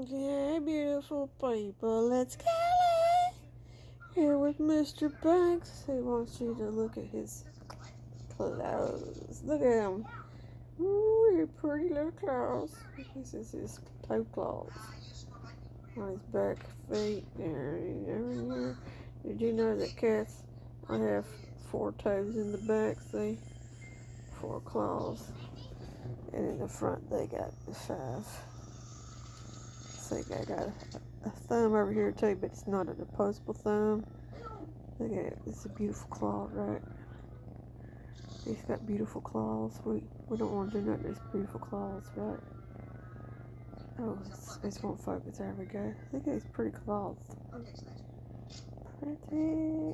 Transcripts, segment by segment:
Yeah, beautiful people, let's go here with Mr. Banks. He wants you to look at his clothes. Look at him. Ooh, your pretty little claws. This is his toe claws on his back feet. There. Did you know that cats have 4 toes in the back? See? 4 claws. And in the front they got 5. See, I got a thumb over here too, but it's not an opposable thumb. Look at it. It's a beautiful claw, right? He's got beautiful claws. We don't want to do nothing to his beautiful claws, right? Oh, it won't focus. There we go. Look at his pretty claws. Pretty.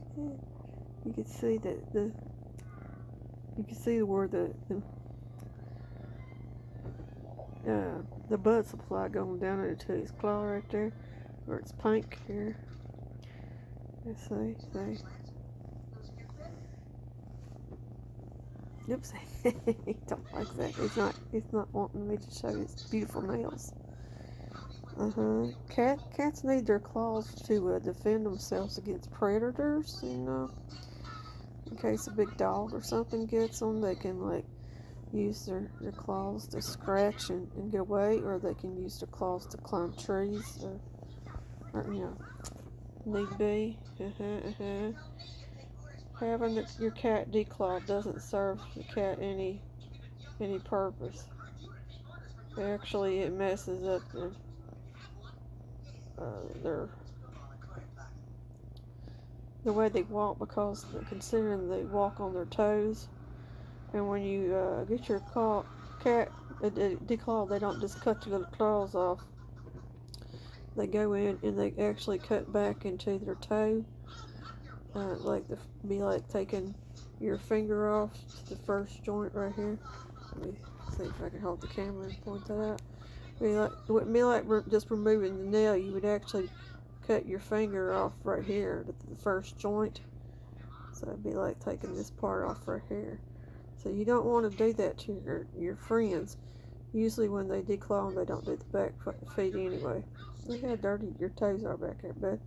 You can see you can see where the blood supply going down into his claw right there, where it's pink here. Let's see. Oops, he don't like that. He's not wanting me to show his beautiful nails. Cats need their claws to defend themselves against predators. In case a big dog or something gets them, they can use their claws to scratch and get away, or they can use their claws to climb trees, or need be. Having your cat declawed doesn't serve the cat any purpose. Actually, it messes up the way they walk, because considering they walk on their toes, and when you get your cat declawed, they don't just cut your claws off. They go in and they actually cut back into their toe, be like taking your finger off to the first joint right here. Let me see if I can hold the camera and point that out. Wouldn't be like just removing the nail. You would actually cut your finger off right here at the first joint. So it'd be like taking this part off right here. So you don't want to do that to your friends. Usually when they declaw them, they don't do the back feet anyway. Look how dirty your toes are back there, bud.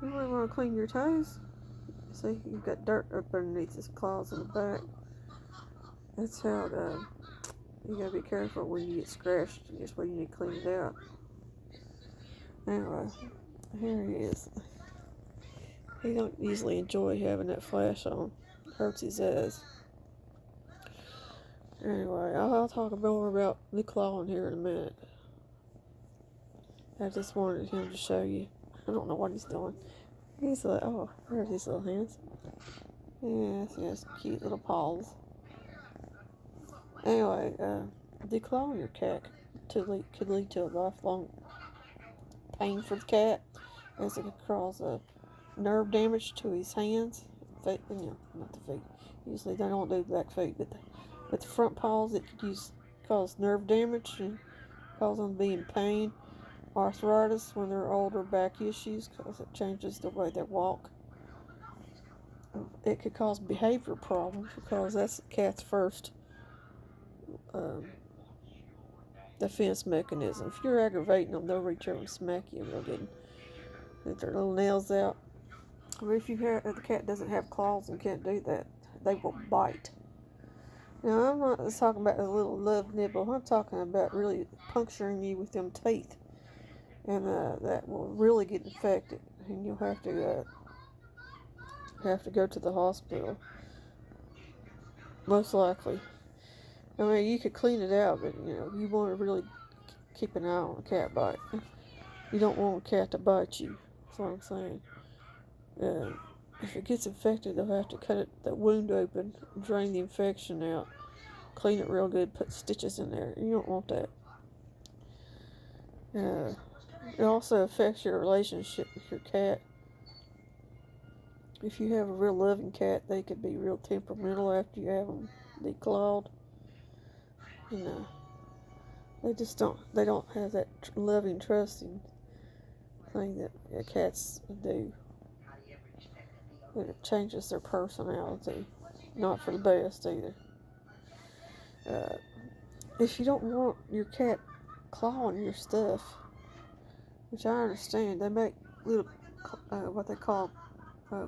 You really want to clean your toes? See, you've got dirt up underneath his claws in the back. That's how you gotta be careful when you get scratched. That's why you need to clean it out. Anyway, here he is. He don't usually enjoy having that flash on. Hurts his eyes. Anyway, I'll talk more about the clawing here in a minute. I just wanted him to show you. I don't know what he's doing. He's like, oh, there's his little hands. Yes, cute little paws. Anyway, declawing your cat could lead to a lifelong pain for the cat, as it could cause nerve damage to his hands, feet, not the feet. Usually they don't do the back feet, but the front paws, it could cause nerve damage and cause them to be in pain. Arthritis when they're older, back issues, because it changes the way they walk. It could cause behavior problems, because that's the cat's first defense mechanism. If you're aggravating them, they'll reach over and smack you real good, get their little nails out. Or if the cat doesn't have claws and can't do that, they will bite. Now, I'm not just talking about a little love nibble. I'm talking about really puncturing you with them teeth, and that will really get infected, and you'll have to go to the hospital, most likely. I mean, you could clean it out, but you want to really keep an eye on a cat bite. You don't want a cat to bite you. That's what I'm saying. If it gets infected, they'll have to cut that wound open, drain the infection out, clean it real good, put stitches in there. You don't want that. It also affects your relationship with your cat. If you have a real loving cat, they could be real temperamental after you have them declawed. They don't have that loving, trusting thing that cats do. And it changes their personality. Not for the best either. If you don't want your cat clawing your stuff, which I understand. They make little, what they call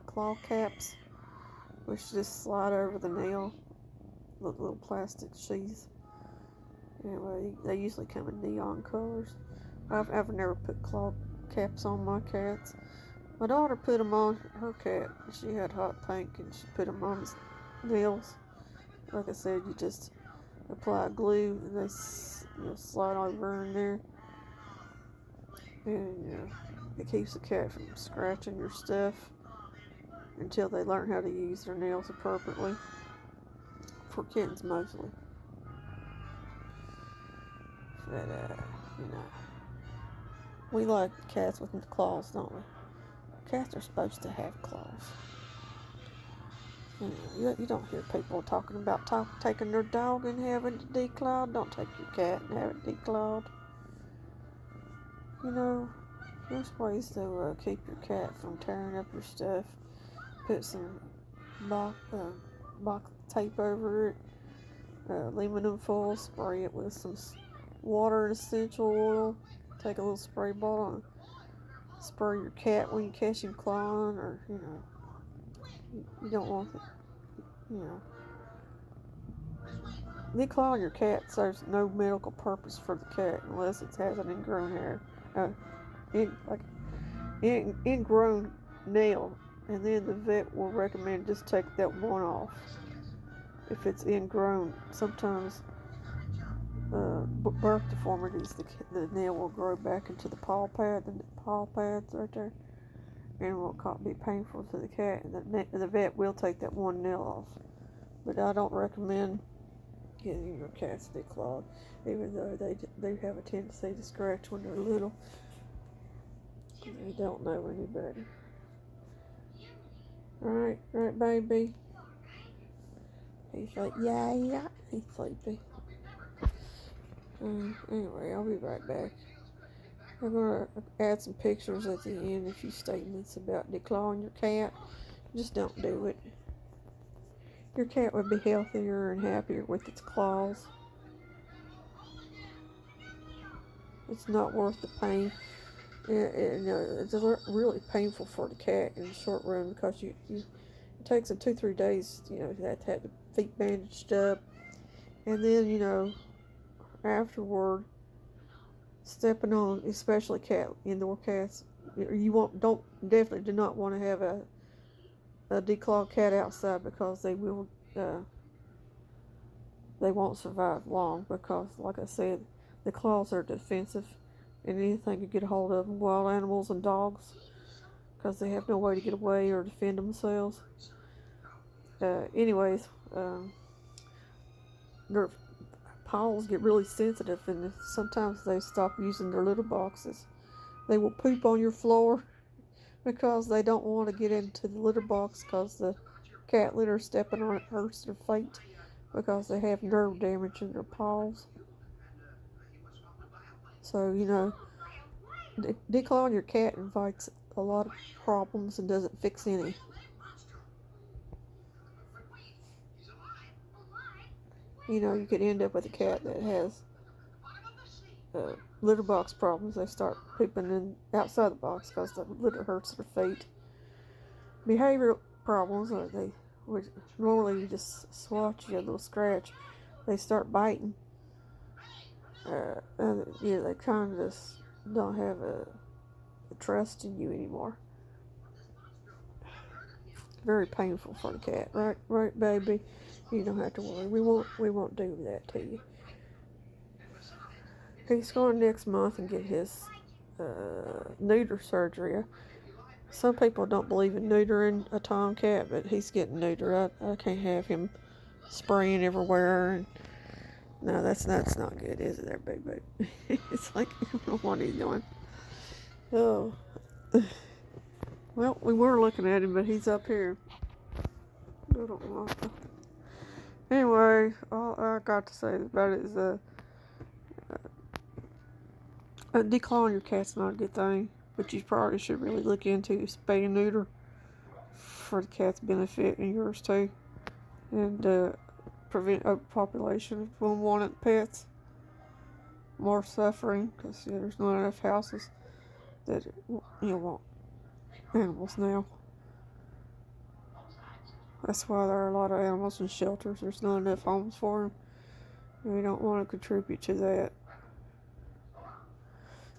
claw caps, which just slide over the nail, little plastic sheaths. Anyway, they usually come in neon colors. I've never put claw caps on my cats. My daughter put them on her cat. She had hot pink, and she put them on his nails. Like I said, you just apply glue, and they slide over in there, and it keeps the cat from scratching your stuff until they learn how to use their nails appropriately. For kittens mostly. But we like cats with claws, don't we? Cats are supposed to have claws. You don't hear people talking about taking their dog and having it declawed. Don't take your cat and have it declawed. There's ways to keep your cat from tearing up your stuff. Put some box tape over it, aluminum foil, spray it with some water and essential oil. Take a little spray bottle and spray your cat when you catch him clawing, or you don't want it. Declawing your cat serves no medical purpose for the cat unless it has an ingrown hair, ingrown nail, and then the vet will recommend just take that one off. If it's ingrown, sometimes birth deformities, the nail will grow back into the paw pads right there, and will be painful to the cat, and the vet will take that one nail off. But I don't recommend getting your cats declawed, even though they have a tendency to scratch when they're little. They don't know any better. Right, baby. He's like, yeah, he's sleepy. Anyway, I'll be right back. I'm going to add some pictures at the end, a few statements about declawing your cat. Just don't do it. Your cat would be healthier and happier with its claws. It's not worth the pain. It's really painful for the cat in the short run, because it takes them 2-3 days, to have the feet bandaged up, and then afterward, stepping on, especially indoor cats, definitely do not want to have a declawed cat outside, because they won't survive long, because, like I said, the claws are defensive, and anything could get a hold of them, wild animals and dogs, because they have no way to get away or defend themselves. Anyways, their paws get really sensitive, and sometimes they stop using their litter boxes. They will poop on your floor because they don't want to get into the litter box, because the cat litter stepping on it hurts their feet, because they have nerve damage in their paws. So, declawing your cat invites a lot of problems and doesn't fix any. You could end up with a cat that has litter box problems. They start pooping outside the box because the litter hurts their feet. Behavioral problems, normally you just swat you a little scratch. They start biting. They kind of just don't have a trust in you anymore. Very painful for the cat, right, baby? You don't have to worry. We won't do that to you. He's going next month and get his neuter surgery. Some people don't believe in neutering a tomcat, but he's getting neutered. I can't have him spraying everywhere. No, that's not good, is it, there, baby? It's like, I don't know what he's doing. Oh. Well, we were looking at him, but he's up here. I don't know. Anyway, all I got to say about it is declawing your cat's not a good thing, but you probably should really look into spay and neuter for the cat's benefit and yours too, and prevent overpopulation of unwanted pets, more suffering, because there's not enough houses that want animals now. That's why there are a lot of animals in shelters. There's not enough homes for them. And we don't want to contribute to that.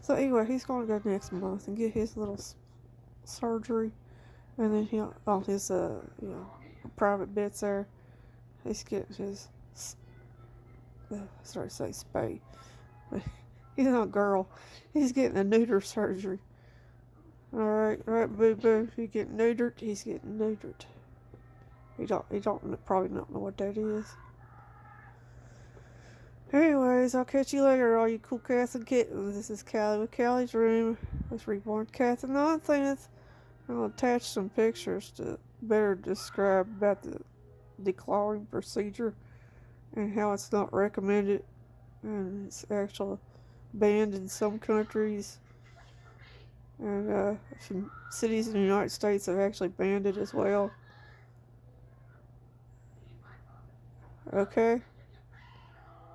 So anyway, he's going to go next month and get his little surgery. And then he'll, on his, private bits there, he's getting his, sorry to say spay. But he's not a girl. He's getting a neuter surgery. Alright, boo boo. If you get neutered, he's getting neutered. He don't probably not know what that is. Anyways, I'll catch you later, all you cool cats and kittens. This is Callie with Callie's Room. Let's Reborn Cats and Nonsense. I'll attach some pictures to better describe about the declawing procedure and how it's not recommended, and it's actually banned in some countries, and some cities in the United States have actually banned it as well. Okay?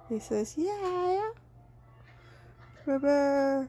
He says, yeah. Bye-bye.